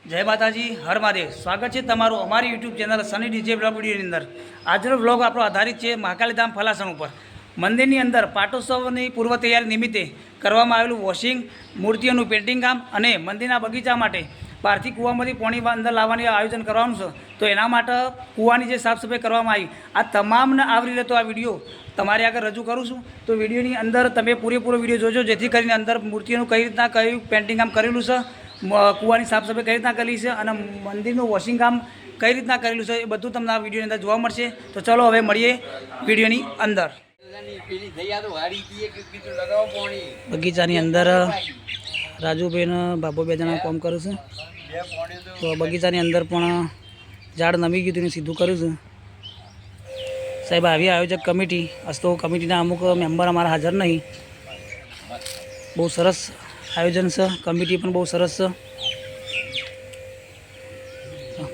જય માતાજી, હર મહાદેવ। સ્વાગત છે તમારું અમારી YouTube channel Sunny DJ blog વિડીયોની અંદર। આજનો બ્લોગ આપણો આધારિત છે મહાકાળી ધામ ફલાસણ ઉપર। મંદિરની અંદર પાટોત્સવની પૂર્વ તૈયારી નિમિત્તે કરવામાં આવેલું વોશિંગ, મૂર્તિઓનું પેઇન્ટિંગ કામ અને મંદિરના બગીચા માટે બહારથી કૂવામાંથી પાણી અંદર લાવવાની આયોજન કરવાનું છે। તો એના માટે કૂવાની જે સાફ સફાઈ કરવામાં આવી, આ તમામને આવરી લેતો આ વિડીયો તમારે આગળ રજૂ કરું છું। તો વિડીયોની અંદર તમે પૂરેપૂરો વિડીયો જોજો, જેથી કરીને અંદર મૂર્તિઓનું કઈ રીતના કયું પેઇન્ટિંગ કામ કરેલું છે, કૂવાની સાફ સફાઈ કઈ રીતના કરેલી છે અને મંદિરનું વોશિંગ કામ કઈ રીતના કરેલું છે એ બધું તમને આ વિડીયોની અંદર જોવા મળશે। તો ચલો હવે મળીએ વિડીયોની અંદર। બગીચાની અંદર રાજુભાઈને બાબુ બે જણા કામ કર્યું છે। તો બગીચાની અંદર પણ ઝાડ નમી ગયું હતું, સીધું કર્યું છે સાહેબ। આવી આયોજક કમિટી તો કમિટીના અમુક મેમ્બર અમારા હાજર નહીં। બહુ સરસ આયોજન છે, કમિટી પણ બહુ સરસ છે।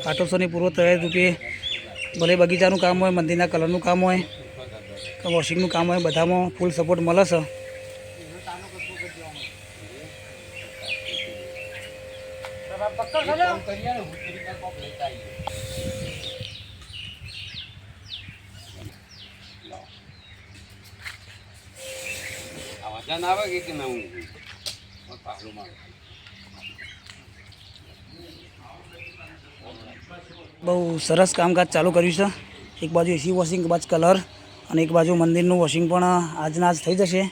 પાટોત્સવની પૂર્વ તૈયારી રૂપે ભલે બગીચાનું કામ હોય, મંદિરના કલરનું કામ હોય, વોશિંગનું કામ હોય, બધામાં ફૂલ સપોર્ટ મળે છે। બહુ સરસ કામકાજ ચાલુ કર્યું છે। એક બાજુ એસી વોશિંગ, એક બાજુ કલર અને એક બાજુ મંદિરનું વોશિંગ પણ આજના આજ થઈ જશે।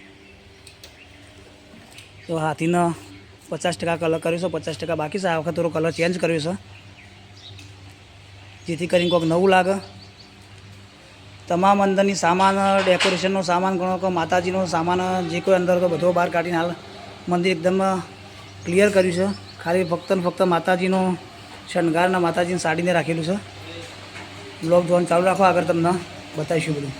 તો હાથીને 50% કલર કર્યું છે, 50% બાકી છે। આ વખત થોડો કલર ચેન્જ કર્યો છે, જેથી કરીને કોઈક નવું લાગે। તમામ અંદરની સામાન, ડેકોરેશનનો સામાન ગણો કે માતાજીનો સામાન જે કોઈ અંદર તો બધો બહાર કાઢીને હાલ મંદિર એકદમ ક્લિયર કર્યું છે। ખાલી ફક્ત ને ફક્ત માતાજીનો શણગારના માતાજીને સાડીને રાખેલું છે। બ્લોગ જોવાનું ચાલુ રાખો, આગળ તમને બતાવીશું બધું।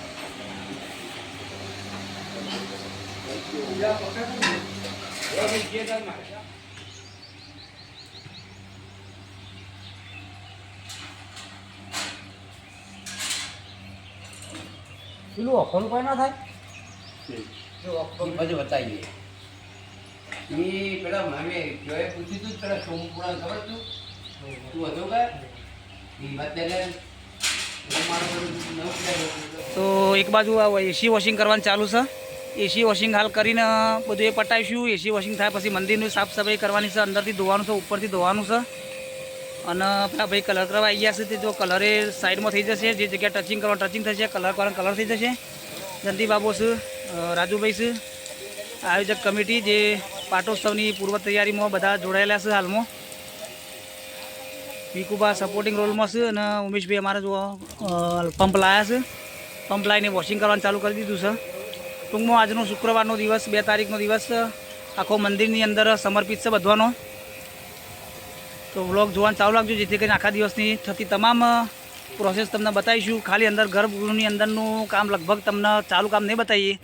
પેલું અખોલું કોઈ ના થાય, પછી બતાવીએ એ પેલા મામે જોએ પૂછ્યું તું પેલા સોમપુરા ખબર તું હતું કે એ વાત તો એક બાજુ આ એસી વોશિંગ કરવાનું ચાલુ છે। એસી વોશિંગ હાલ કરીને બધું એ પટાવીશું। એસી વોશિંગ થાય પછી મંદિરનું સાફ સફાઈ કરવાની છે, અંદરથી ધોવાનું છે, ઉપરથી ધોવાનું છે। અને પેલા ભાઈ કલર કરવા આવી ગયા છે, તે જો કલરે સાઈડમાં થઈ જશે, જે જગ્યા ટચિંગ કરવાનું ટચિંગ થશે, કલર કરવાનું કલર થઈ જશે। જંતી બાબુ છે, રાજુભાઈ છે, આયોજક કમિટી જે પાટોત્સવની પૂર્વ તૈયારીમાં બધા જોડાયેલા છે હાલમાં। વિકુબા સપોર્ટિંગ રોલમાં છે અને ઉમેશભાઈ અમારા જો પંપ લાવ્યા છે, પંપ લાવીને વોશિંગ કરવાનું ચાલુ કરી દીધું છે। ટૂંકમાં આજનો શુક્રવારનો દિવસ, 2 તારીખનો દિવસ આખો મંદિરની અંદર સમર્પિત છે બધવાનો। તો વ્લોગ જોવાનું ચાલુ રાખજો, જેથી કરીને આખા દિવસની થતી તમામ પ્રોસેસ તમને બતાવીશું। ખાલી અંદર ગર્ભગૃહની અંદરનું કામ લગભગ તમને ચાલુ કામ નહીં બતાવીએ,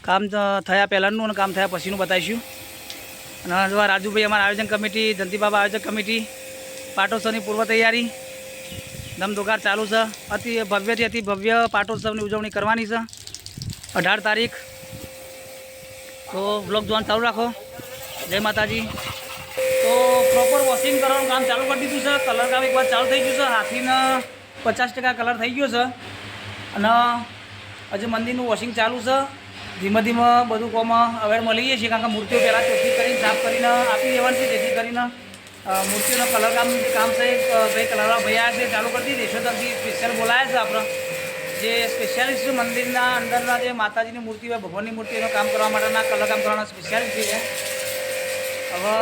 કામ થયા પહેલાંનું અને કામ થયા પછીનું બતાવીશું। અને જો રાજુભાઈ અમારા આયોજન કમિટી, જંતીબાબા આયોજક કમિટી, પાટોત્સવની પૂર્વ તૈયારી ધમધોકાર ચાલુ છે। અતિ ભવ્યથી અતિ ભવ્ય પાટોત્સવની ઉજવણી કરવાની છે 18 તારીખ। તો વ્લોગ જોવાનું ચાલુ રાખો। જય માતાજી। તો પ્રોપર વોશિંગ કરવાનું કામ ચાલુ કરી દીધું છે, કલર કામ એક વાર ચાલુ થઈ ગયું છે। હાથીને 50% કલર થઈ ગયો છે અને હજુ મંદિરનું વોશિંગ ચાલુ છે। ધીમે ધીમે બધું કોમ અવેરમાં લઈએ છીએ, કારણ કે મૂર્તિઓ પહેલાં ચોખ્ખી કરીને સાફ કરીને આપી દેવાની છે, જેથી કરીને મૂર્તિઓનો કલર કામ છે ભાઈ કલરવાળા ભાઈ આવ્યા છે, ચાલુ કરી દીધી। યશોદરથી સ્પેશિયલ બોલાયા છે આપણે, જે સ્પેશિયાલિસ્ટ મંદિરના અંદરના જે માતાજીની મૂર્તિ હોય, ભગવાનની મૂર્તિઓનું કામ કરવા માટેના કલર કામ કરવાના સ્પેશિયાલિસ્ટ છે। હવે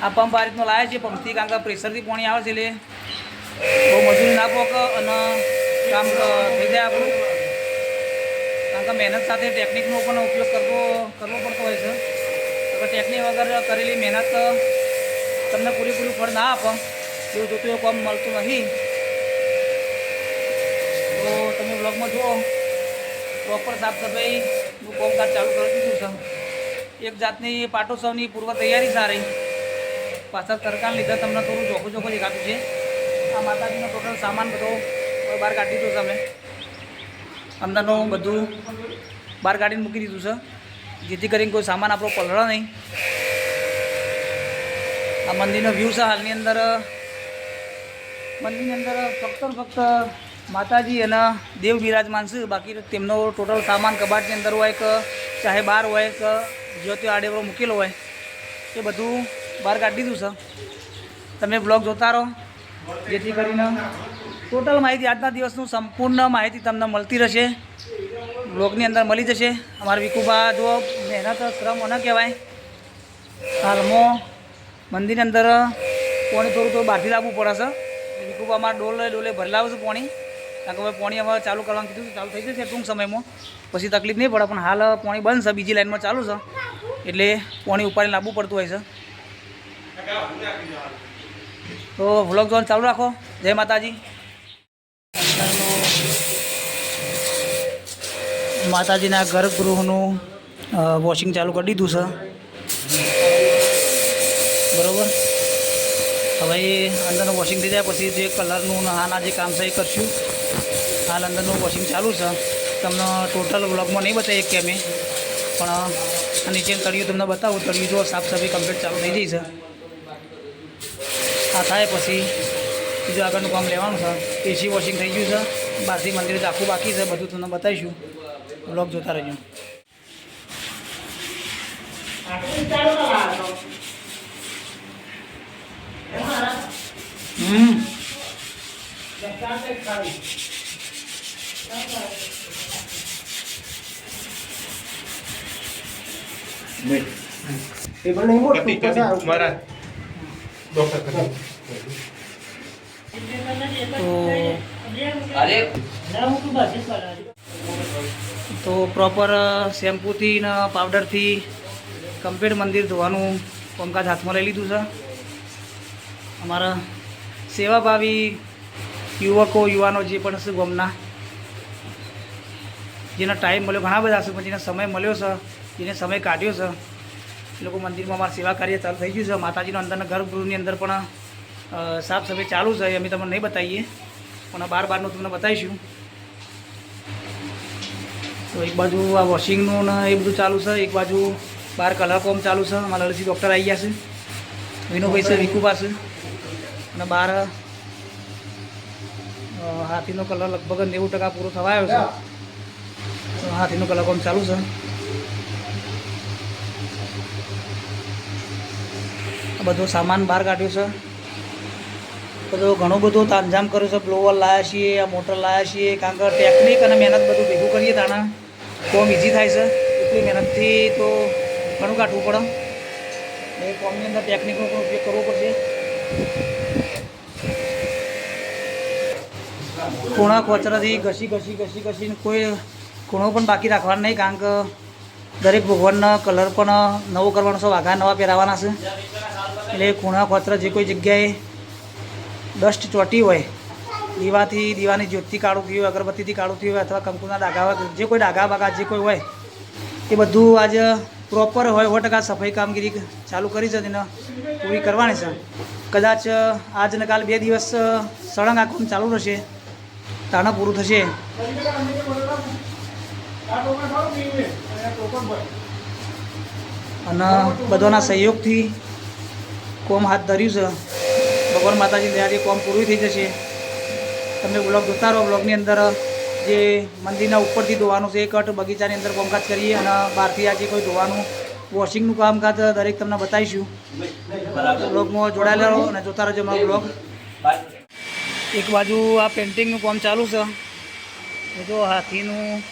આ પંપ આ રીતનો લાવે છે, પંપથી કારણ કે પ્રેશરથી પાણી આવે છે, એટલે બહુ મજૂરી ના પોકે અને કામ થઈ જાય આપણું। કારણ કે મહેનત સાથે ટેકનિકનો પણ ઉપયોગ કરવો પડતો હોય છે। તો ટેકનિક વગર કરેલી મહેનત તમને પૂરેપૂરું ફળ ના આપે, એવું જોતું એવું કામ મળતું નથી। તો તમે બ્લોગમાં જુઓ, પ્રોપર સાફ સફાઈનું કામકાજ ચાલુ કરી દીધું છે। એક જાતની પાટોત્સવની પૂર્વ તૈયારી સારી, પાછળ તડકાને લીધે તમને થોડું ચોખ્ખું દેખાતું છે। આ માતાજીનો ટોટલ સામાન બધો બહાર કાઢી દીધો છે અમે, અંદરનું બધું બહાર કાઢીને મૂકી દીધું છે, જેથી કરીને કોઈ સામાન આપણો પલળે નહીં। આ મંદિરનો વ્યૂ છે હાલની અંદર. મંદિરની અંદર ફક્ત ને ફક્ત માતાજી અને દેવ બિરાજમાન છે. બાકી તેમનો ટોટલ સામાન કબાટની અંદર હોય કે ચાહે બહાર હોય કે જો તે આડેવડો મૂકેલો હોય એ બધું બહાર કાઢી દીધું છે. તમે બ્લોગ જોતા રહો જેથી કરીને ટોટલ માહિતી આજના દિવસનું સંપૂર્ણ માહિતી તમને મળતી રહેશે. બ્લોગની અંદર મળી જશે. અમારા વિકુબા જો મહેનત શ્રમ ન કહેવાય. હાલમાં મંદિરની અંદર પાણી થોડું બહારથી લાવવું પડે છે. વિકુબા અમારા ડોલે ભરેલાવું છે પાણી. કારણ કે હવે પાણી હવે ચાલુ કરવાનું કીધું ચાલુ થઈ જશે ટૂંક સમયમાં. પછી તકલીફ નહીં પડે. પણ હાલ પાણી બંધ છે, બીજી લાઈનમાં ચાલુ છે એટલે પાણી ઉપાડીને લાવવું પડતું હોય છે. તો વ્લોગ જોવાનું ચાલુ રાખો. જય માતાજી. માતાજીના ગર્ભગૃહનું વોશિંગ ચાલુ કરી દીધું છે. બરાબર. હવે એ અંદરનું વોશિંગ થઈ જાય પછી જે કલરનું આના જે કામ છે એ કરશું. હાલ અંદરનું વોશિંગ ચાલુ છે. તમને ટોટલ વ્લોગમાં નહીં બતાવીએ કે અમે પણ નીચે તળિયું તમને બતાવું. તળિયું જો સાફ સફાઈ કમ્પ્લીટ ચાલુ થઈ જઈ છે. આ થાય પછી બીજું આગળનું કામ લેવાનું છે. એસી વોશિંગ થઈ ગયું છે. બહારથી મંદિર આખું બાકી છે. બધું તમને બતાવીશું. વ્લોગ જોતા રહેજો. टेबल नहीं मोड़ महाराज डॉक्टर તો પ્રોપર શેમ્પૂથી ને પાવડરથી કમ્પ્લીટ મંદિર ધોવાનું કામકાજ હાથમાં લઈ લીધું છે. અમારા સેવાભાવી યુવકો યુવાનો જે પણ છે ગામના, જેનો ટાઈમ મળ્યો ઘણા બધા છે પણ જેને સમય મળ્યો છે, જેને સમય કાઢ્યો છે એ લોકો મંદિરમાં અમારા સેવા કાર્ય ચાલુ થઈ ગયું છે. માતાજીનો અંદરના ગર્ભગૃહની અંદર પણ સાફ સફાઈ ચાલુ છે. અમે તમને નહીં બતાવીએ પણ બારનું તમને બતાવીશું. તો એક બાજુ આ વોશિંગનું ને એ બધું ચાલુ છે, એક બાજુ બહાર કલર કોમ ચાલુ છે. અમારા લલિતજી ડૉક્ટર આવી ગયા છે, વિનુભાઈ છે, વિકુબા છે. અને બહાર હાથીનો કલર લગભગ 90% પૂરો થવા આવ્યો છે. તો હાથીનો કલર કોમ ચાલુ છે. બધો સામાન બહાર કાઢ્યો છે. બધો ઘણો બધો તાંજામ કર્યો છે. બ્લોવર લાવ્યા છીએ, આ મોટર લાવ્યા છીએ. કારણ કે ટેકનિક અને મહેનત બધું ભેગું કરીએ તાણા કોમ ઇઝી થાય છે. એટલી મહેનતથી તો ઘણું કાઢવું પડે. એ કોમની અંદર ટેકનિકનો પણ ઉપયોગ કરવો પડશે. ખૂણા ખોચરાથી ઘસીને કોઈ ખૂણો પણ બાકી રાખવાનો નહીં. કારણ કે દરેક ભગવાનના કલર પણ નવો કરવાનો છે, વાઘા નવા પહેરાવાના છે. એટલે ખૂણા ખોચરા જે કોઈ જગ્યાએ ડસ્ટ ચોટી હોય, દીવાની જ્યોતથી કાળું થયું હોય, અગરબત્તીથી કાળું થયું હોય, અથવા કંકુના ડાઘા જે કોઈ ડાઘા બાઘા જે કોઈ હોય એ બધું આજે પ્રોપર હોય 100% સફાઈ કામગીરી ચાલુ કરી છે, તેને પૂરી કરવાની છે. કદાચ આજને કાલ 2 દિવસ સળંગ આ કામ ચાલુ રહેશે, તાણા પૂરું થશે. અને બધાના સહયોગથી કોમ હાથ ધર્યું છે. ભગવાન માતાજી દયાથી કોમ પૂરું થઈ જશે. તમે બ્લોગ જોતા રહો. બ્લોગની અંદર જે મંદિરના ઉપરથી ધોવાનું છે એ કટ બગીચાની અંદર કામકાજ કરીએ અને બહારથી આજે કોઈ ધોવાનું વોશિંગનું કામકાજ દરેક તમને બતાવીશું. બ્લોગમાં જોડાયેલા રહો અને જોતા રહેજો અમારો બ્લોગ. એક બાજુ આ પેઇન્ટિંગનું કામ ચાલુ છે. એ જો હાથીનું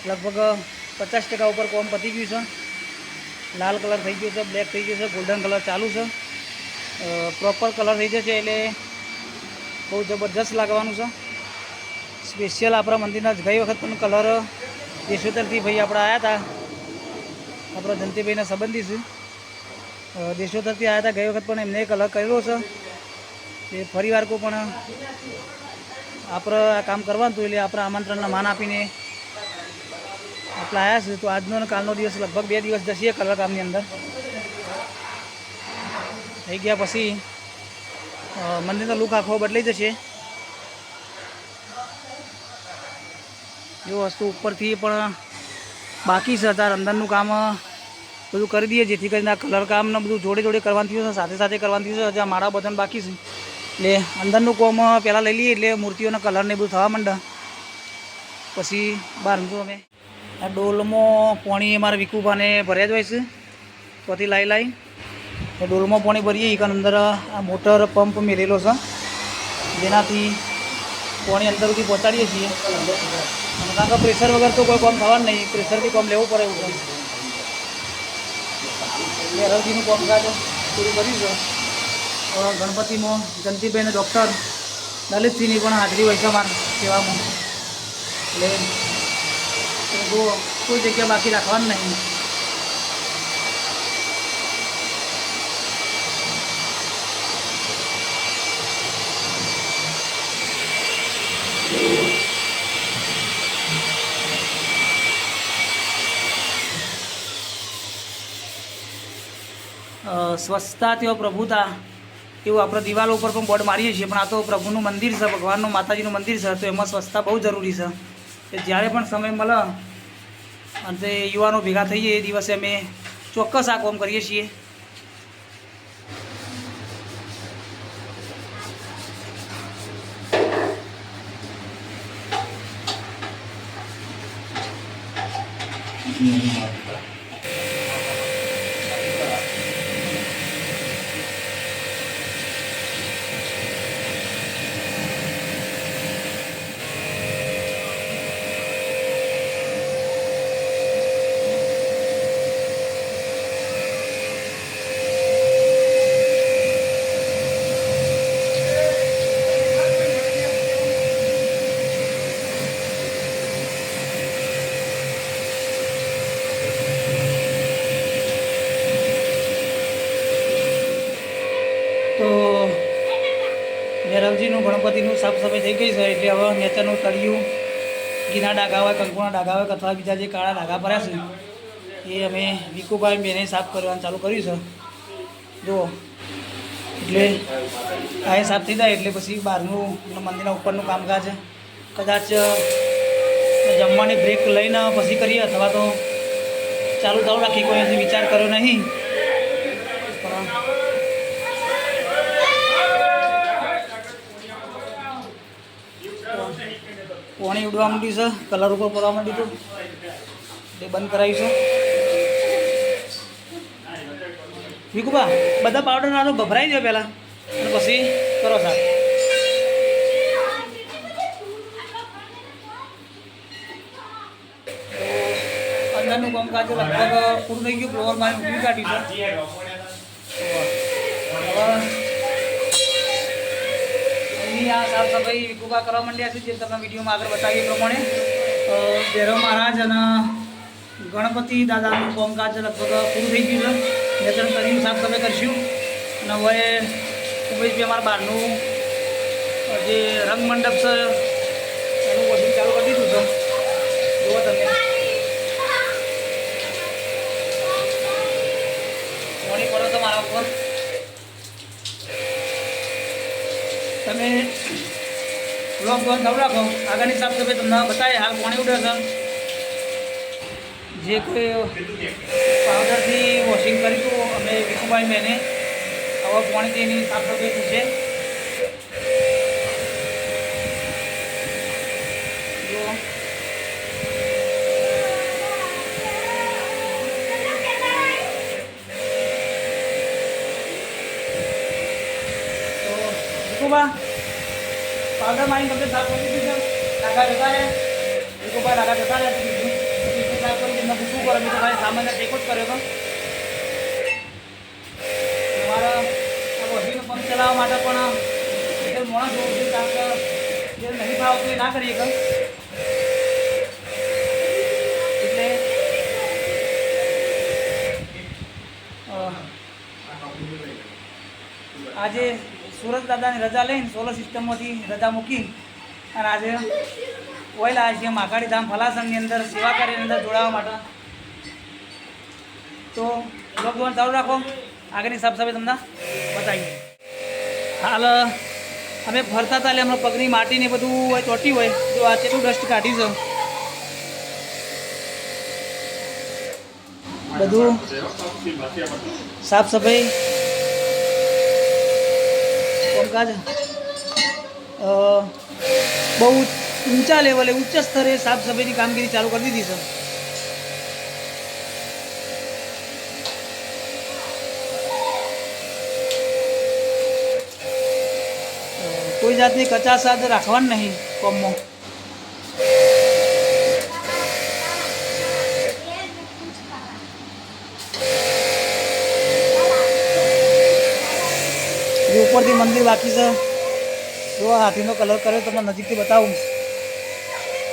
લગભગ 50% ઉપર કામ પતી ગયું છે. લાલ કલર થઈ ગયો છે, બ્લેક થઈ ગયો છે, ગોલ્ડન કલર ચાલુ છે. પ્રોપર કલર થઈ જશે એટલે બહુ જબરજસ્ત લાગવાનું છે. સ્પેશિયલ આપણા મંદિરના ગઈ વખત પણ કલર દેશોતરથી ભાઈ આપણે આવ્યા હતા. આપણા જયંતિભાઈના સંબંધી છે, દેશોતરથી આવ્યા હતા. ગઈ વખત પણ એમને કલર કરેલો છે. એ ફરીવાર કોઈ પણ આપણે આ કામ કરવાનું હતું એટલે આપણે આમંત્રણને માન આપીને આપણે આવ્યા છે. તો આજનો અને કાલનો દિવસ લગભગ 2 દિવસ જશે કલર કામની અંદર. થઈ ગયા પછી મંદિરનો લુક આખો બદલાઈ જશે. જો વસ્તુ ઉપરથી પણ બાકી છે, અત્યારે અંદરનું કામ બધું કરી દઈએ, જેથી કરીને આ કલર કામને બધું જોડે જોડે કરવાનું થયું છે, સાથે સાથે કરવાનું થયું છે. હજી આ માળા બધાને બાકી છે, એટલે અંદરનું કોમ પહેલાં લઈ લઈએ, એટલે મૂર્તિઓના કલરને બધું થવા માંડે, પછી બહારનું અમે આ ડોલમાં પાણી અમારા વિકુભાને ભર્યા જ હોય છે, ત્યાંથી લાવી એ ડોલમાં પાણી ભરીએ. એક અંદર આ મોટર પંપ મેળેલો છે, જેનાથી પાણી અંદર સુધી પહોંચાડીએ છીએ. અને કારણ કે પ્રેશર વગર તો કોઈ કામ થવાનું નહીં, પ્રેશરથી કામ લેવું પડે એવું છે. એટલે હરવજીનું કામકાજ પૂરું કર્યું છે. ગણપતિમાં જંતીભાઈને ડૉક્ટર લલિતસિંહની પણ હાજરી હોય છે અમારા સેવામાં, એટલે જો કોઈ જગ્યા બાકી રાખવાનું નહીં. સ્વચ્છતા તેઓ પ્રભુતા એવું આપણે દિવાલો ઉપર પણ બોર્ડ મારીએ છીએ, પણ આ તો પ્રભુનું મંદિર છે, ભગવાનનું માતાજીનું મંદિર છે, તો એમાં સ્વચ્છતા બહુ જરૂરી છે. કે જ્યારે પણ સમય મળે અને તે યુવાનો ભેગા થઈએ એ દિવસે અમે ચોક્કસ આ કામ કરીએ છીએ. તો ભૈરવજીનું ગણપતિનું સાફ સફાઈ થઈ ગઈ છે, એટલે હવે નેચરનું તળિયું, ઘીના ડાઘા હોય, કંકુના ડાઘા હોય, અથવા બીજા જે કાળા ડાઘા ભર્યા છે એ અમે વિકુભાઈ બેને સાફ કરવાનું ચાલુ કર્યું છે. જુઓ, એટલે આ એ સાફ થઈ જાય એટલે પછી બહારનું મંદિરના ઉપરનું કામકાજ કદાચ જમવાની બ્રેક લઈને પછી કરીએ, અથવા તો ચાલુ રાખીએ. કોઈ હજી વિચાર કર્યો નહીં. પાણી ઉડવા માંડ્યું છે, કલર ઉપર પડવા માંડ્યું હતું, એ બંધ કરાવ્યું છે. વિકુભા બધા પાવડર નાનો ગભરાઈ જાય પહેલાં, અને પછી કરો સાહેબ. અંદરનું કામકાજ લગભગ પૂરું થઈ ગયું. ફ્લોર મારી ઉભી કાઢ્યું છે. આ સાફ સફાઈ વિકુભા કરવા માંડ્યા છે, જે તમે વિડીયોમાં આગળ બતાવીએ પ્રમાણે. ભૈરવ મહારાજ અને ગણપતિ દાદાનું કામકાજ લગભગ પૂરું થઈ ગયું છે. નેચર તળિયું સાફ સફાઈ કરીશું, અને હવે ઉમેશભાઈ અમારા બહારનું જે રંગમંડપ છે એનું વોશિંગ ચાલુ કરી દીધું છે. જુઓ તમે, પાણી પડો તો મારા ઉપર. તમે બ્લોગ ચાલુ રાખો, આગળની સાફ સફાઈ તમને બતાવે. હાલ પાણી ઉડે છે, જે કોઈ પાવડરથી વોશિંગ કરીશું અમે વિકુભાઈ મેને. હવે પાણીથી એની સાફ સફાઈ થશે. તો વિકુભા પાવડર મારી તમને સાફ કરી દીધું છે. ડાઘા જતા રહે વિકુભા, ડાઘા જતા રહે. સાફ કરી એમને શું કરે, મેં તો ભાઈ સામાન્ય ટેકો જ કર્યો હતો. મારા આ વોશિંગનો પંપ ચલાવવા માટે પણ એટલે માણસ હોવું જોઈએ, કારણ કે જે નહીં ફાવતું એ ના કરીએ કે. એટલે આજે સુરત દાદાની રજા લઈને સોલર સિસ્ટમમાંથી રજા મૂકી અને આજે ઓઇલ આવ્યા છીએ મહાકાળી ધામ ફલાસનની અંદર સેવા કાર્યની અંદર જોડાવા માટે. તો બ્લોગ જોવાનું ચાલુ રાખો, આગળની સાફ સફાઈ તમને બતાવીએ. હાલ અમે ફરતા હતા એટલે હમણાં પગની માટીને બધું હોય ચોટી હોય, જો આ કેટલું ડસ્ટ કાઢી છે. બધું સાફ સફાઈ કામકાજ બહુ ઊંચા લેવલે ઉચ્ચ સ્તરે સાફ સફાઈની કામગીરી ચાલુ કરી દીધી છે. કોઈ જાતની કચાશ રાખવાની નહીં કોમમાં. ઉપરથી મંદિર બાકી છે. જો હાથીનો કલર કર્યો તમને નજીકથી બતાવું.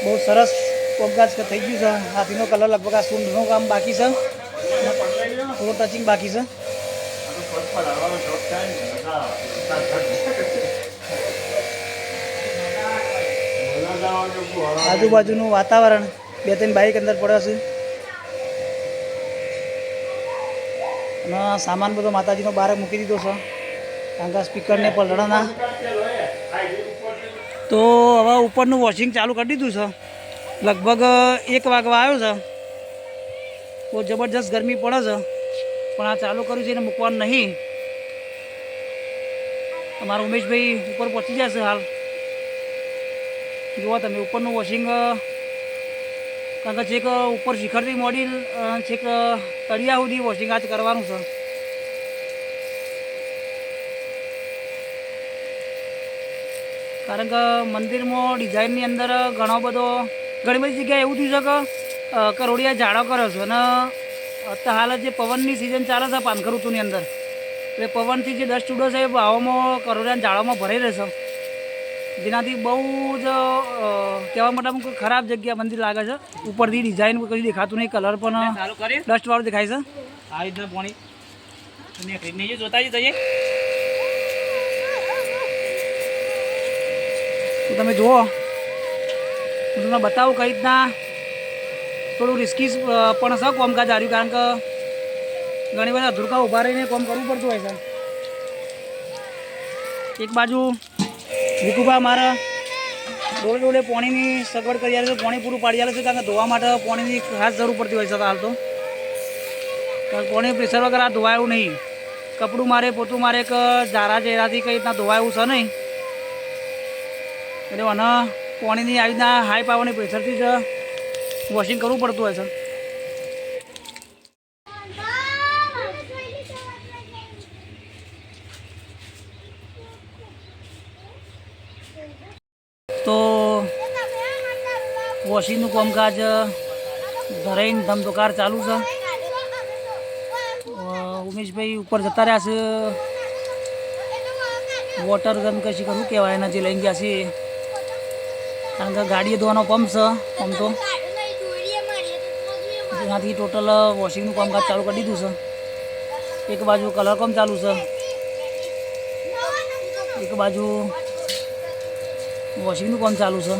બહુ સરસ કોમકાજ થઈ ગયું છે. હાથીનો કલર લગભગ આ સૂંઢનું કામ બાકી છે, થોડું ટચિંગ બાકી છે. આજુબાજુનું વાતાવરણ 2-3 બાઇક અંદર પડે છે અને સામાન બધો માતાજીનો બહાર મૂકી દીધો છે, કારણ કે સ્પીકરને પલળાના. તો હવે ઉપરનું વોશિંગ ચાલુ કરી દીધું છે. લગભગ 1 વાગવા આવ્યો છે. બહુ જબરજસ્ત ગરમી પડે છે, પણ આ ચાલુ કર્યું છે એને મૂકવાનું નહીં. અમારા ઉમેશભાઈ ઉપર પહોંચી જશે હાલ. જુઓ તમે ઉપરનું વોશિંગ, કારણ કે છેક ઉપર શિખરથી મોડી છેક તળિયા સુધી વોશિંગ આજ કરવાનું છે. કારણ કે મંદિરમાં ડિઝાઇનની અંદર ઘણી બધી જગ્યાએ એવું થયું છે કે કરોડિયા ઝાડો કરે છે અને અત્યારે હાલ જે પવનની સિઝન ચાલે છે પાનખર ઋતુની અંદર, એટલે પવનથી જે ડસ્ટ ઉડે છે એ હવામાં કરોડિયાના ઝાડોમાં ભરાઈ રહેશે, જેનાથી બહુ જ કહેવા માટે ખરાબ જગ્યા મંદિર લાગે છે. ઉપરથી ડિઝાઇન કશું દેખાતું નહીં, કલર પણ ડસ્ટવાળું દેખાય છે. આ રીતના પાણી જોતા જઈએ તો તમે જુઓ, હું તમને બતાવું કઈ રીતના થોડું રિસ્કી પણ છે કામકાજ આવ્યું, કારણ કે ઘણી બધા અધૂરકા ઊભા રહીને કામ કરવું પડતું હોય છે. એક બાજુ વિકુભા મારા જોડે પાણીની સગવડ કરી આવે છે, પાણી પૂરું પાડી આવે છે, કારણ કે ધોવા માટે પાણીની ખાસ જરૂર પડતી હોય છે. હાલ તો પાણી પ્રેશર વગર આ ધોવાયું નહીં. કપડું મારે પોતું મારે કે ઝારા છે એનાથી કઈ રીતના ધોવાયું છે નહીં, એટલે અને પાણીની આવી રીતના હાઈ પાવરની પ્રેશરથી જ વોશિંગ કરવું પડતું હોય છે. તો વોશિંગનું કામકાજ ધરાઈને ધમધોકાર ચાલુ છે. ઉમેશભાઈ ઉપર જતા રહ્યા છે. વોટર ગન કશી કરું કહેવાય એના જે લઈને ગયા છે, કારણ કે ગાડીએ ધોવાનો પંપ છે. પંપ તો જેનાથી ટોટલ વોશિંગનું કામકાજ ચાલુ કરી દીધું છે. એક બાજુ કલર કામ ચાલુ છે, એક બાજુ વોશિંગનું કામ ચાલુ છે.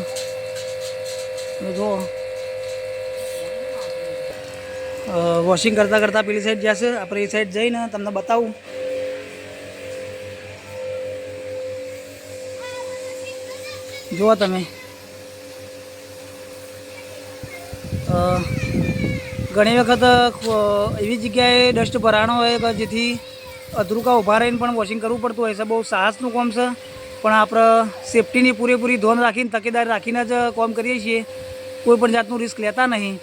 તમે જુઓ, વોશિંગ કરતાં કરતાં પેલી સાઈડ જશે, આપણે એ સાઈડ જઈને તમને બતાવું. જુઓ તમે, ઘણી વખત એવી જગ્યાએ ડસ્ટ ભરાણો હોય કે જેથી અધરૂકા ઊભા રહીને પણ વોશિંગ કરવું પડતું હોય છે. બહુ સાહસનું કામ છે, પણ આપણે સેફટીની પૂરેપૂરી ધ્યાન રાખીને તકેદારી રાખીને જ કામ કરીએ છીએ. કોઈ પણ જાતનું રિસ્ક લેતા નહીં.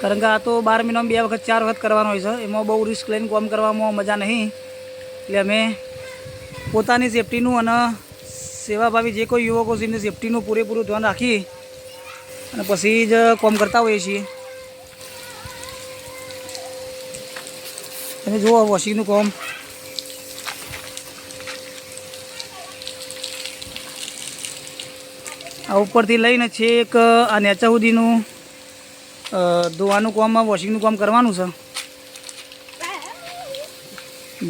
કારણ કે આ તો 12 મહિનામાં 2 વખત 4 વખત કરવાનો હોય છે. એમાં બહુ રિસ્ક લઈને કામ કરવામાં મજા નહીં. એટલે અમે પોતાની સેફટીનું અને સેવાભાવી જે કોઈ યુવકો છે એમની સેફટીનું પૂરેપૂરું ધ્યાન રાખી અને પછી જ કામ કરતા હોઈએ છીએ. તમે જુઓ વોશિંગનું કામ, આ ઉપરથી લઈને છેક આ નેચા સુધીનું ધોવાનું કામ, વોશિંગનું કામ કરવાનું છે.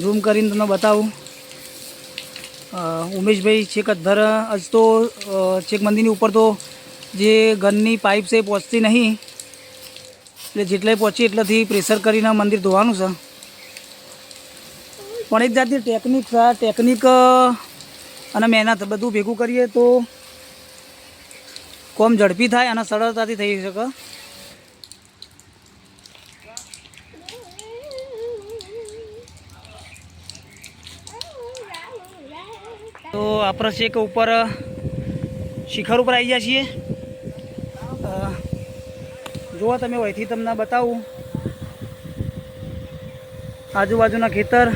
ઝૂમ કરીને તમને બતાવું. ઉમેશભાઈ છેક અધ્ધર હજ તો છેક મંદિરની ઉપર તો જે ગનની પાઇપ છે એ પહોંચતી નહીં, એટલે જેટલે પહોંચી એટલેથી પ્રેશર કરીને મંદિર ધોવાનું છે. પણ એક જાતની ટેકનિક છે. ટેકનિક અને મહેનત બધું ભેગું કરીએ તો કોમ ઝડપી થાય અને સરળતાથી થઈ શકે. તો આપણે છેક ઉપર શિખર ઉપર આવી ગયા છીએ. જુઓ તમે અહીંથી તમને બતાવું આજુબાજુના ખેતર,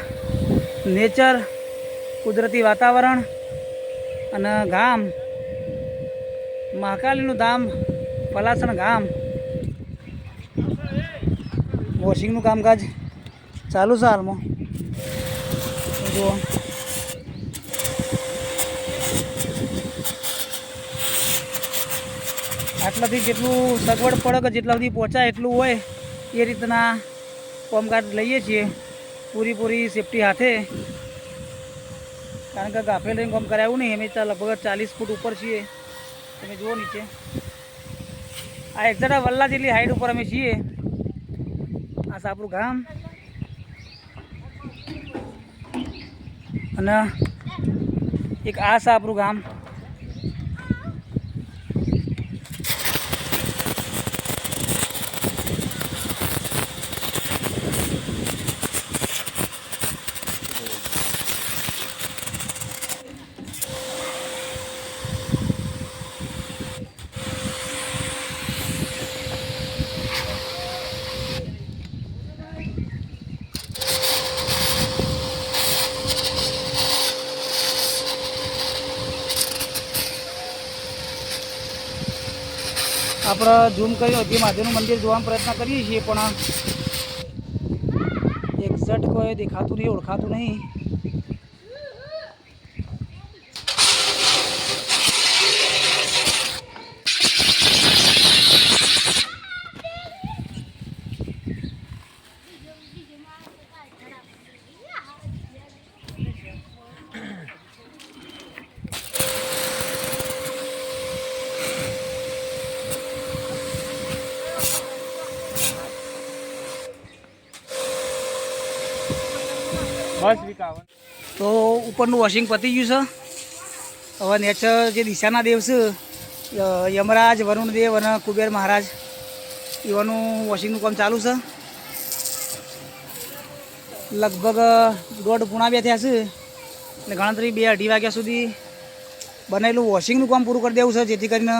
નેચર, કુદરતી વાતાવરણ અને ગામ મહાકાલીનું ધામ પલાસણ ગામ. વોશિંગનું કામકાજ ચાલુ છે હાલમાં. જુઓ આટલાથી જેટલું સગવડ પડે કે જેટલા સુધી પહોંચાય એટલું હોય એ રીતના કામકાજ લઈએ છીએ, પૂરી સેફટી હાથે. કારણ કે ગાફેલ રહીને કામ કરાવ્યું નહીં. અમે લગભગ 40 ફૂટ ઉપર છીએ. તમે જુઓ નીચે આ એક્ઝેક્ટ વલ્લા જેટલી હાઈટ ઉપર અમે છીએ. આ છે આપણું ગામ અને એક આ છે આપણું ગામ. આપણે ઝૂમ કર્યો જે મહાદેવનું મંદિર જોવાનો પ્રયત્ન કરીએ છીએ પણ એક્ઝેક્ટ કોઈ દેખાતું નહીં, ઓળખાતું નહીં. બસ વિકાવન. તો ઉપરનું વોશિંગ પતી ગયું છે. હવે નેચર જે દિશાના દેવ છે યમરાજ, વરુણદેવ અને કુબેર મહારાજ એવાનું વોશિંગનું કામ ચાલુ છે. લગભગ 1:30 થયા છે એટલે ગણતરી 2-2:30 વાગ્યા સુધી બનેલું વોશિંગનું કામ પૂરું કરી દેવું છે, જેથી કરીને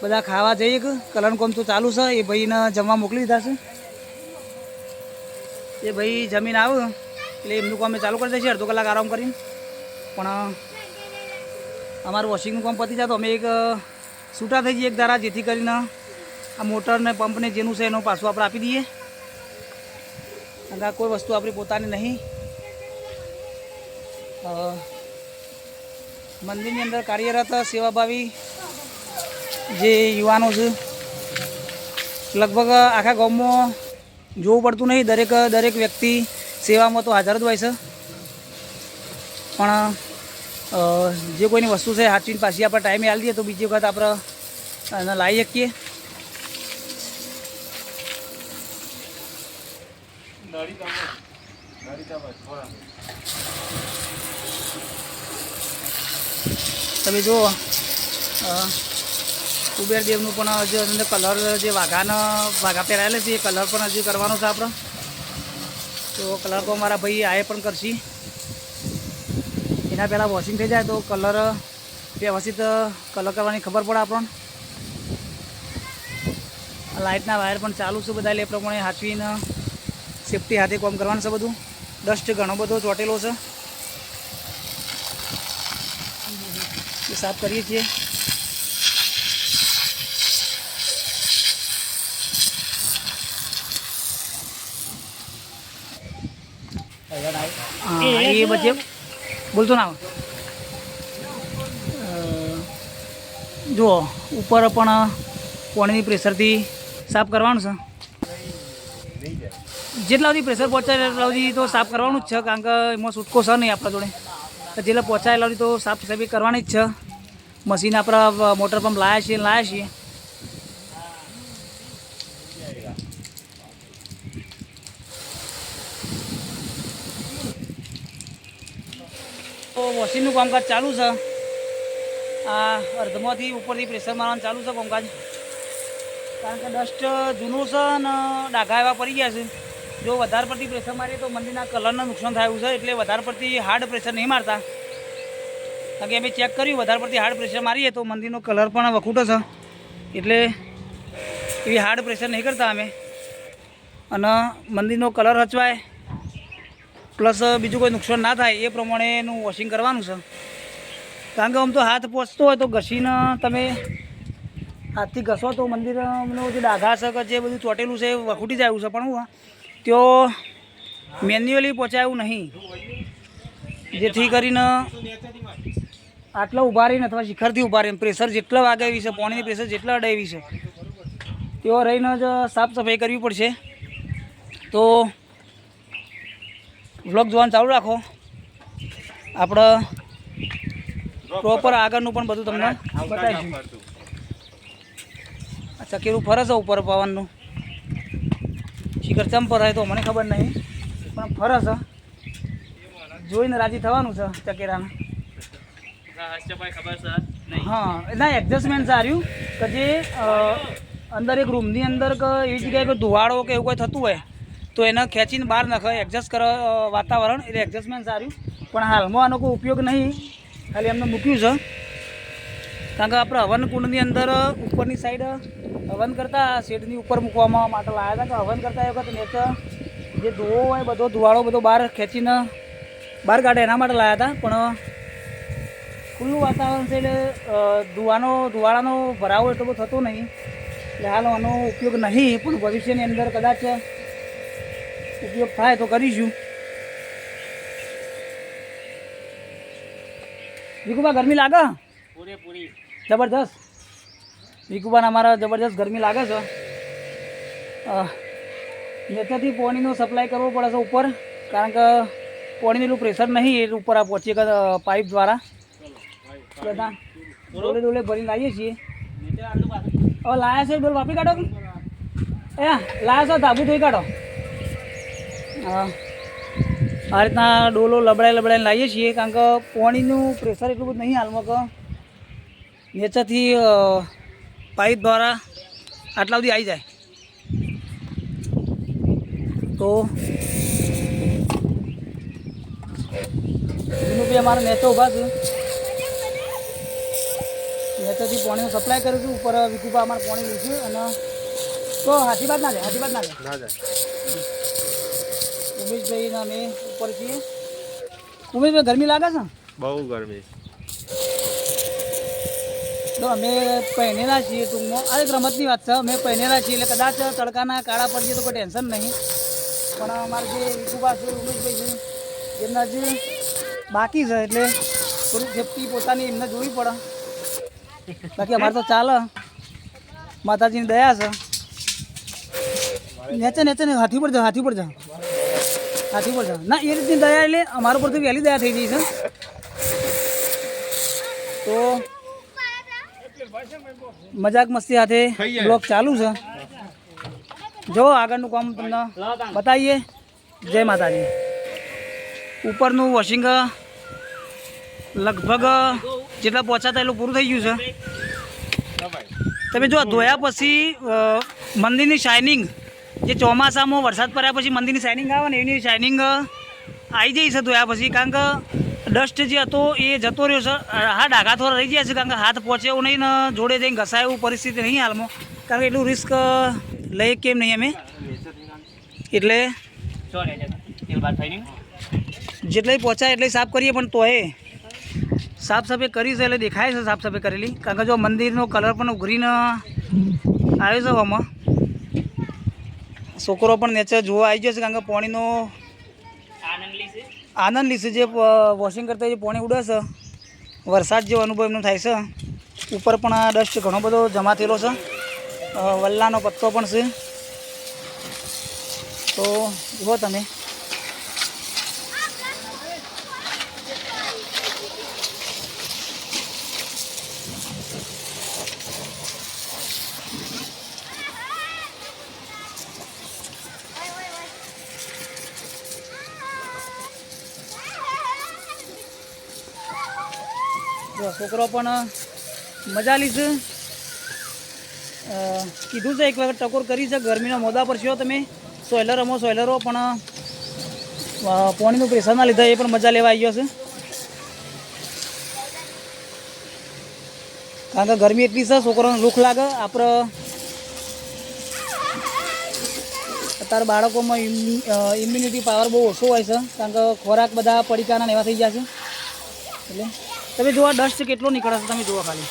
બધા ખાવા જઈએ. કલરનું કામ તો ચાલુ છે. એ ભાઈને જમવા મોકલી દીધા છે. એ ભાઈ જમીન આવે એટલે એમનું કામ ચાલુ કરી દઈશું અડધો કલાક આરામ કરીને. પણ અમારું વોશિંગનું કામ પતી જાય તો અમે એક છૂટા થઈ જઈએ એક ધારા, જેથી કરીને આ મોટરને પંપને જેનું છે એનું પાછું આપણે આપી દઈએ. કારણ કે કોઈ વસ્તુ આપણી પોતાની નહીં. મંદિરની અંદર કાર્યરત સેવાભાવી જે યુવાનો છે લગભગ આખા ગામમાં જોવું પડતું નહીં. દરેક વ્યક્તિ સેવામાં તો હાજર જ હોય છે. પણ જે કોઈની વસ્તુ છે સાચવીને પાછી આપણે ટાઈમે આપી દઈએ તો બીજી વખત આપણે એને લાવી શકીએ. તમે જુઓ કુબેર દેવનું પણ હજુ અંદર કલર જે વાઘા પહેરાયેલા છે એ કલર પણ હજુ કરવાનો છે આપણે. તો કલર તો અમારા ભાઈ આએ પણ કરશે. એના પહેલાં વોશિંગ થઈ જાય તો કલર વ્યવસ્થિત કલર કરવાની ખબર પડે આપણને. લાઇટના વાયર પણ ચાલુ છે બધા, એટલે એ પ્રમાણે હાચવીને સેફટી હાથે કામ કરવાનું છે. બધું ડસ્ટ ઘણો બધો ચોટેલો છે એ સાફ કરીએ છીએ. એ બચે બોલતો ના જુઓ ઉપર પણ પાણીની પ્રેશરથી સાફ કરવાનું છે. જેટલા સુધી પ્રેશર પહોંચાય એટલા સુધી તો સાફ કરવાનું જ છે. કારણ કે એમાં છૂટકો છે નહીં આપણા જોડે. જેટલા પહોંચાય એટલા સુધી તો સાફ સફાઈ કરવાની જ છે. મશીન આપણા મોટર પંપ લાવ્યા છીએ. તો વોશિંગનું કામકાજ ચાલુ છે. આ અર્ધમાંથી ઉપરથી પ્રેશર મારવાનું ચાલુ છે કામકાજ, કારણ કે ડસ્ટ જૂનું છે ને ડાઘા એવા પડી ગયા છે. જો વધારે પડતી પ્રેશર મારીએ તો મંદિરના કલરને નુકસાન થયું છે, એટલે વધારે પડતી હાર્ડ પ્રેશર નહીં મારતા. કારણ કે અમે ચેક કર્યું, વધારે પડતી હાર્ડ પ્રેશર મારીએ તો મંદિરનો કલર પણ વખૂટો છે, એટલે એવી હાર્ડ પ્રેશર નહીં કરતા અમે. અને મંદિરનો કલર હચવાય પ્લસ બીજું કોઈ નુકસાન ના થાય એ પ્રમાણેનું વોશિંગ કરવાનું છે. કારણ કે આમ તો હાથ પહોંચતો હોય તો ઘસીને તમે હાથથી ઘસો તો મંદિરનો જે ડાઘા છે કે જે બધું ચોટેલું છે એ વખૂટી જાય છે, પણ હું તેઓ મેન્યુઅલી પહોંચાયું નહીં, જેથી કરીને આટલા ઊભા રહીને અથવા શિખરથી ઊભા રહીને પ્રેશર જેટલા વાગે એવી છે, પાણીની પ્રેશર જેટલા અડે એવી છે, તેઓ રહીને જ સાફ સફાઈ કરવી પડશે. તો વ્લોગ જોવાનું ચાલુ રાખો, આપણે પ્રોપર આગળનું પણ બધું તમને બતાવીશું. અચ્છા, કેવું ફરે છે ઉપર પવનનું? શિખર ચમ પર તો મને ખબર નહીં, પણ ફરે છે. જોઈને રાજી થવાનું છે ચકેરાને. હા, ના એડજસ્ટમેન્ટ સારું કે જે અંદર એક રૂમની અંદર કે એવી જગ્યાએ કોઈ ધુવાડો કે એવું કોઈ થતું હોય તો એને ખેંચીને બહાર નાખે, એડજસ્ટ કરે વાતાવરણ, એટલે એડજસ્ટમેન્ટ સારું. પણ હાલમાં આનો કોઈ ઉપયોગ નહીં, ખાલી એમને મૂક્યું છે. કારણ કે આપણે હવન કુંડની અંદર ઉપરની સાઈડ હવન કરતા શેડની ઉપર મૂકવામાં માટે લાવ્યા હતા, કે હવન કરતા એ વખત નેચર જે ધુવો હોય બધો ધુવાળો બધો બહાર ખેંચીને બહાર કાઢે એના માટે લાવ્યા હતા. પણ ખુલ્લું વાતાવરણ છે એટલે ધુવાળાનો ભરાવો એટલો બધો થતો નહીં, એટલે હાલ આનો ઉપયોગ નહીં, પણ ભવિષ્યની અંદર કદાચ ઉપયોગ થાય તો કરીશું. વિકુબા ગરમી લાગે? પૂરેપૂરી જબરદસ્ત. વિકુબાને અમારા જબરદસ્ત ગરમી લાગે છે. નેચરથી પાણીનો સપ્લાય કરવો પડે છે ઉપર, કારણ કે પાણીનું એટલું પ્રેશર નહીં એટલે ઉપર આ પહોંચીએ કે પાઇપ દ્વારા બધા ડોલે ભરીને લાવીએ છીએ. હવે લાયા છે ડોલ વાપરી કાઢો, એ લાયા છો ધાબુ ધોઈ કાઢો. હા, આ રીતના ડોલો લબડાઈને લાવીએ છીએ, કારણ કે પાણીનું પ્રેશર એટલું બધું નહીં હાલમાં કે નેચરથી પાઇપ દ્વારા આટલા સુધી આવી જાય. તો એનું બી અમારે નેચો ઊભા છે, નેચરથી પાણીનું સપ્લાય કરું છું. ઉપર વિકુબા અમારે પાણી લીધું અને તો હાથીબાદ ના જાય, હાથીબાદ ના જાય. ઉમેશભાઈને અમે ઉપર છીએ. ઉમેશભાઈ ગરમી લાગે છે? બહુ ગરમી. તો અમે પહેરેલા છીએ ટૂંકમાં, આ એક રમતની વાત છે, અમે પહેરેલા છીએ એટલે કદાચ તડકાના કાળા પડી જાય તો કોઈ ટેન્શન નહીં. પણ અમારે જે વિકુબા છે, ઉમેશભાઈ છે, એમના જે બાકી છે એટલે થોડીક સેફટી પોતાની એમને જોવી પડે. બાકી અમારે તો ચાલે, માતાજીની દયા છે. નેચે ને હાથી પર જાઓ, હાથી પર જાઓ, હાથી પર જાઓ. ના, એ રીતની દયા એટલે અમારા પર તો વહેલી દયા થઈ ગઈ છે. તો મજાક મસ્તી સાથે બ્લોગ ચાલુ છે. જો આગળનું કામ તમને બતાવીએ. જય માતાજી. ઉપરનું વોશિંગ લગભગ જેટલા પહોંચાતા એટલું પૂરું થઈ ગયું છે. તમે જો ધોયા પછી મંદિરની શાઇનિંગ, જે ચોમાસામાં વરસાદ પડ્યા પછી મંદિરની શાઇનિંગ આવે ને એની શાઇનિંગ આવી જાય છે ધોયા પછી. કારણ કે ડસ્ટ જે હતો એ જતો રહ્યો છે. હા, ડાઘા થોડા રહી ગયા છે, કારણ કે હાથ પહોંચે એવું નહીં ને જોડે જઈને ઘસાય એવું પરિસ્થિતિ નહીં હાલમાં, કારણ કે એટલું રિસ્ક લઈએ કેમ નહીં અમે. એટલે જેટલી પહોંચાય એટલી સાફ કરીએ, પણ તોય સાફ સફાઈ કરી છે એટલે દેખાય છે સાફ સફાઈ કરેલી. કારણ કે જો મંદિરનો કલર પણ ઉઘરીને આવ્યો છે આમાં. છોકરો પણ નેચર જોવા આવી જશે, કારણ કે પાણીનો આનંદ લીધે જે વોશિંગ કરતા જે પાણી ઉડે છે, વરસાદ જેવો અનુભવ એમનો થાય છે. ઉપર પણ આ ડસ્ટ ઘણો બધો જમા થયેલો છે, વલ્લાનો પત્તો પણ છે. તો જુઓ તમે, છોકરો પણ મજા લીધું. કીધું છે એક વખત ટકોર કરી છે. ગરમીના મોદા પર છો તમે, સોયલર રમો સોયલરો, પણ પાણીનું પ્રેશર ના લીધે એ પણ મજા લેવા આવી ગયો છે. કારણ કે ગરમી એટલી છે, છોકરાઓને ભૂખ લાગે. આપણે અત્યારે બાળકોમાં ઇમ્યુનિટી પાવર બહુ ઓછો હોય છે, કારણ કે ખોરાક બધા પડીકાના એવા થઈ ગયા છે. એટલે તમે જુઓ ડસ્ટ કેટલો નીકળે છે, તમે જુઓ ખાલી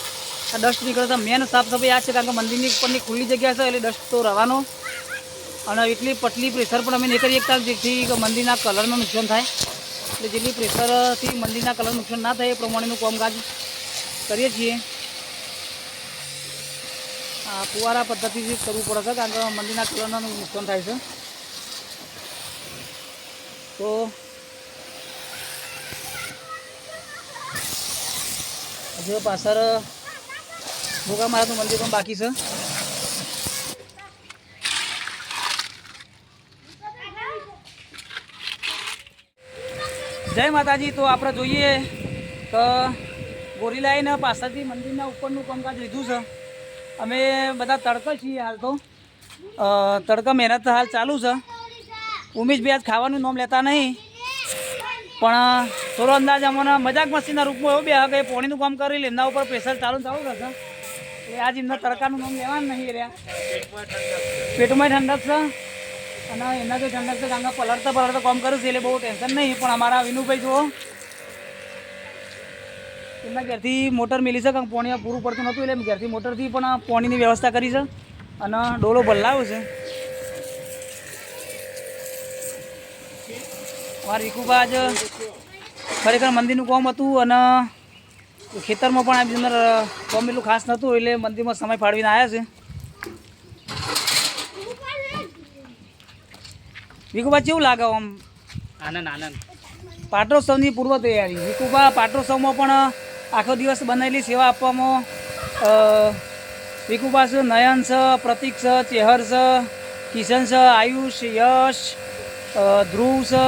આ ડસ્ટ નીકળે છે. મેન સાફ સફાઈ આ છે, કારણ કે મંદિરની ઉપરની ખુલ્લી જગ્યા છે, એટલે ડસ્ટ તો રહેવાનો. અને એટલી પતલી પ્રેશર પણ અમે નહીં કરી શકતા, જેથી મંદિરના કલરનું નુકસાન થાય. એટલે જેટલી પ્રેશરથી મંદિરના કલર નુકસાન ના થાય એ પ્રમાણેનું કામકાજ કરીએ છીએ. આ ફુવારા પદ્ધતિથી કરવું પડે છે, કારણ કે મંદિરના કલરનું નુકસાન થાય છે. તો હજુ પાછળ ભોગા મહારાજનું મંદિર પણ બાકી છે. જય માતાજી. તો આપણે જોઈએ કે ગોરીલાઈને પાછળથી મંદિરના ઉપરનું કામકાજ લીધું છે. અમે બધા તડકા છીએ હાલ તો, તડકા મહેનત હાલ ચાલુ છે. ઉમેશભાઈ આજ ખાવાનું નામ લેતા નહીં, પણ થોડો અંદાજ અમને મજાક મસ્તીના રૂપમાં એવું બે કે પાણીનું કામ કરી એમના ઉપર પ્રેશર ચાલુ કરશે. એટલે આજ એમના તડકાનું નામ લેવાનું નહીં રહ્યા. પેટમાં ઠંડક છે, અને એમના જો ઠંડક છે, કારણ કે પલળતા કામ કરું છે, એટલે બહુ ટેન્શન નહીં. પણ અમારા વિનુભાઈ જુઓ, એમના ઘેરથી મોટર મેલી છે, કારણ કે પાણી પૂરું પડતું નહોતું, એટલે ઘેરથી મોટરથી પણ પાણીની વ્યવસ્થા કરી છે અને ડોલો ભલાવ્યો છે. મારા વિકુભા જ ખરેખર મંદિરનું કામ હતું, અને ખેતરમાં પણ આ અંદર કામ એટલું ખાસ નહોતું, એટલે મંદિરમાં સમય ફાળવીને આવ્યા છે. વિકુભા કેવું લાગે આમ? આનંદ આનંદ. પાટોત્સવની પૂર્વ તૈયારી. વિકુભા પાટોત્સવમાં પણ આખો દિવસ બનાવેલી સેવા આપવામાં વિકુભા છે, નયન છે, પ્રતિક છે, ચેહર છે, કિશન છે, આયુષ, યશ, ધ્રુવ છે,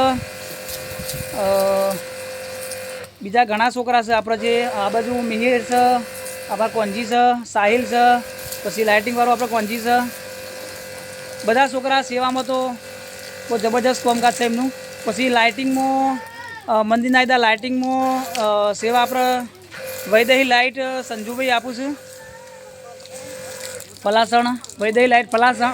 બીજા ઘણા છોકરા છે. આપણે જે આ બાજુ મિહિર છે, આપણા કોંજી છે, સાહિલ છે, પછી લાઇટિંગવાળો આપણે કોંજી છે. બધા છોકરા સેવામાં તો બહુ જબરજસ્ત કામકાજ છે એમનું. પછી લાઇટિંગમાં મંદિરના લીધા લાઇટિંગમાં સેવા આપણે વૈદેહી લાઇટ સંજુભાઈ આપું છું. પલાસણ વૈદેહી લાઇટ પલાસણ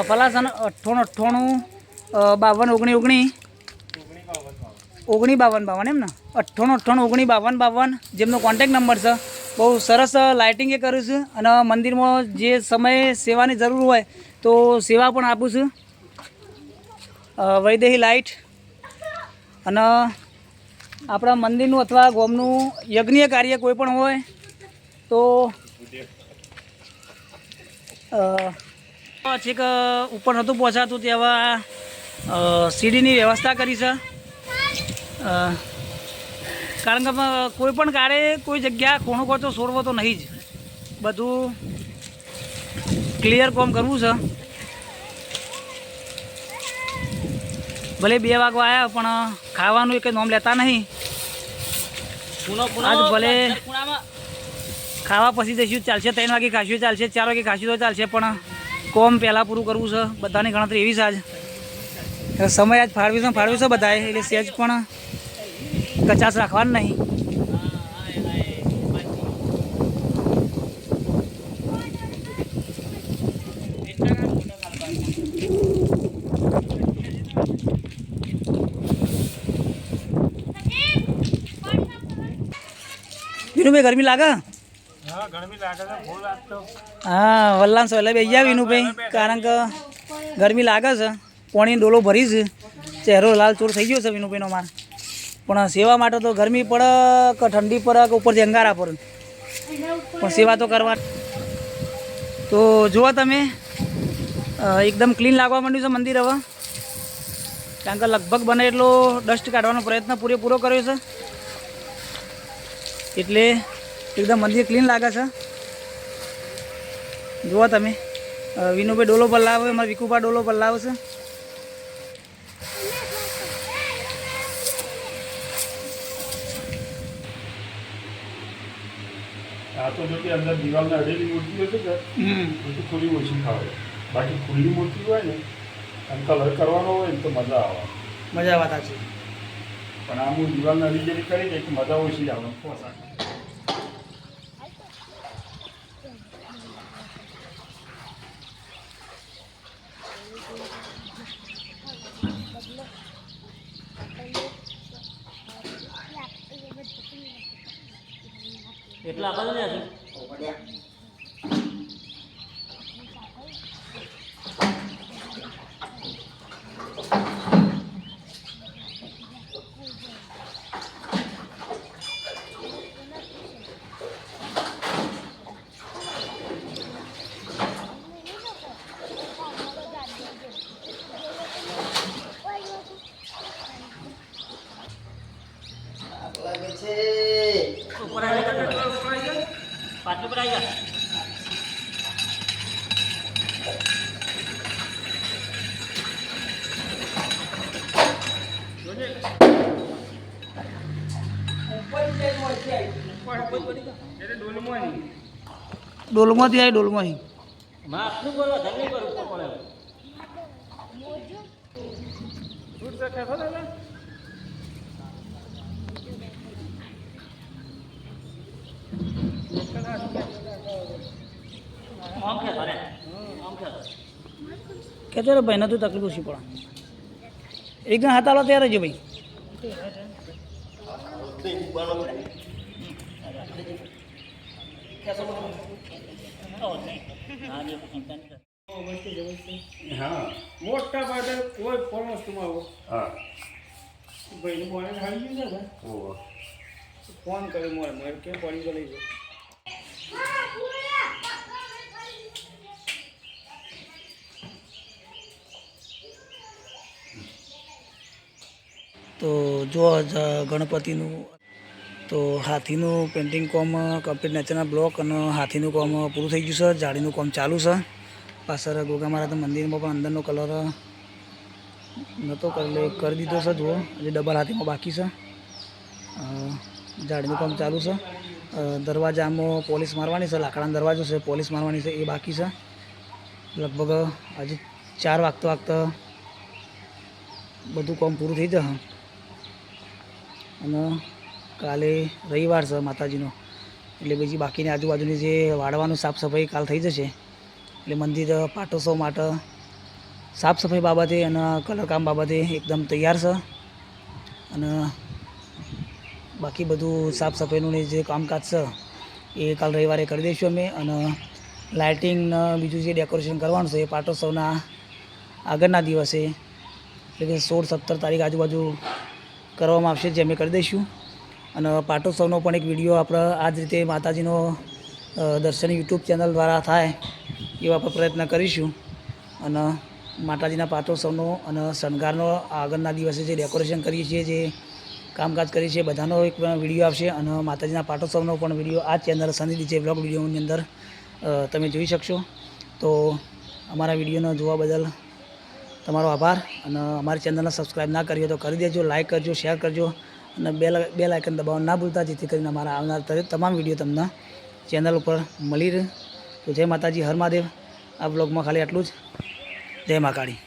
9852 એમ ને 9852 જેમનો કોન્ટેક નંબર છે. બહુ સરસ લાઇટિંગ એ કર્યું છે, અને મંદિરમાં જે સમયે સેવાની જરૂર હોય તો સેવા પણ આપું છું. વૈદેહી લાઇટ. અને આપણા મંદિરનું અથવા ગામનું યજ્ઞીય કાર્ય કોઈ પણ હોય તો છેક ઉપર નહોતું પહોંચાતું, ત્યાં સીડીની વ્યવસ્થા કરી છે. કારણ કે કોઈ પણ કાળે કોઈ જગ્યા ખૂણો ખોચો છોડવો તો નહીં જ, બધું ક્લિયર કામ કરવું છે. ભલે 2 વાગવા આવ્યા, પણ ખાવાનું એક નોમ લેતા નહીં. આજ ભલે ખાવા પછી જઈશું ચાલશે, 3 વાગે ખાશું ચાલશે, 4 વાગે ખાશું તો ચાલશે, પણ કોમ પહેલાં પૂરું કરવું છે. બધાની ગણતરી એવી છે. આજ સમય આજ ફાળવ્યું છે બધાએ, એટલે સહેજ પણ કચાશ રાખવાનું નહીં. વિનુભાઈ ગરમી લાગે? હા, વલ્લાન સોયલા બે ગયા વિનુભાઈ, કારણ કે ગરમી લાગે છે. પાણી ડોલો ભરી છે, ચહેરો લાલ ચોર થઈ ગયો છે વિનુભાઈનો માર. પણ સેવા માટે તો ગરમી પડે કે ઠંડી પડે કે ઉપરથી અંગારા પડે, પણ સેવા તો કરવા. તો જુઓ તમે, એકદમ ક્લીન લાગવા માંડ્યું છે મંદિર હવે, કારણ કે લગભગ બને એટલો ડસ્ટ કાઢવાનો પ્રયત્ન પૂરેપૂરો કર્યો છે. એટલે એકદમ મંદિર ક્લીન લાગે છે. જુઓ તમે, વિનુભાઈ ડોલો પર લાવે, અમારા વિકુભા ડોલો પર લાવે છે. આ તો જો કે અંદર દિવાલને અડેલી મૂર્તિ હશે ને તો થોડી ઓછી ખાવે. બાકી ખુલ્લી મૂર્તિ હોય ને અને કલર કરવાનો હોય ને તો મજા આવે. મજા વાત છે. પણ આમ દિવાલને અડી જેવી કરી દે કે મજા ઓછી આવે. એટલા આપા ને હજી ઉપર આવી ગયા પાછળ પર આવી ગયા ડોલમાંથી આવી ડોલમાંથી માં આટલું બોલો ધન્ય પર ઉપર પડે આમ કે કરે આમ કે કહેતો રે ભાઈ નતું તકલીફ ઓછી પડે એકદમ હાથ આલો ત્યારે જ ભાઈ હા મોટા ભાગે કોઈ પણ વસ્તુમાં આવો હા ભાઈને બોને હાલી ગયું છે ઓહો ને ફોન કર્યો મારે કેમ પડી તો લઈ જાય તો જો ગણપતિનું તો હાથીનું પેઇન્ટિંગ કોમ કમ્પ્લીટ નેચરના બ્લોક અને હાથીનું કોમ પૂરું થઈ ગયું છે. જાળીનું કોમ ચાલુ છે. પાછળ ગોગા મહારાજ મંદિરમાં પણ અંદરનો કલર નહોતો એટલે કરી દીધો છે. જુઓ હજી ડબલ હાથીમાં બાકી છે. જાળીનું કામ ચાલુ છે. દરવાજામાં પોલીસ મારવાની છે. લાકડાનો દરવાજો છે, પોલીસ મારવાની છે, એ બાકી છે. લગભગ હજી 4 વાગતા બધું કામ પૂરું થઈ જશે. અને કાલે રવિવાર છે માતાજીનો એટલે બીજી બાકીની આજુબાજુની જે વાળવાનું સાફ સફાઈ કાલ થઈ જશે. એટલે મંદિર પાટોત્સવ માટે સાફ સફાઈ બાબતે અને કલર કામ બાબતે એકદમ તૈયાર છે. અને બાકી બધું સાફ સફાઈનું જે કામકાજ છે એ કાલ રવિવારે કરી દઈશું અમે. અને લાઇટિંગ બીજું જે ડેકોરેશન કરવાનું છે એ પાટોત્સવના આગળના દિવસે એટલે કે 16-17 તારીખ આજુબાજુ કરવામાં આવશે, જે અમે કરી દઈશું. અને પાટોત્સવનો પણ એક વિડીયો આપણે આ જ રીતે માતાજીનો દર્શન યુટ્યુબ ચેનલ દ્વારા થાય એવા આપણે પ્રયત્ન કરીશું. અને માતાજીના પાટોત્સવનો અને શણગારનો આગળના દિવસે જે ડેકોરેશન કરીએ છીએ, જે કામકાજ કરીએ છીએ, બધાનો એક વિડીયો આવશે. અને માતાજીના પાટોત્સવનો પણ વિડીયો આ ચેનલ સની ડીજે વ્લોગ વિડીયોની અંદર તમે જોઈ શકશો. તો અમારા વિડીયોને જોવા બદલ તમારો આભાર. અને અમારી ચેનલને સબસ્ક્રાઈબ ના કરી હોય તો કરી દેજો, લાઇક કરજો, શેર કરજો અને બેલ આઇકન દબાવવાનું ના ભૂલતા, જેથી કરીને અમારા આવનાર તમામ વિડીયો તમને ચેનલ ઉપર મળી રહે. તો જય માતાજી, હર મહાદેવ. આ બ્લોગમાં ખાલી આટલું જ. જય મા કાળી.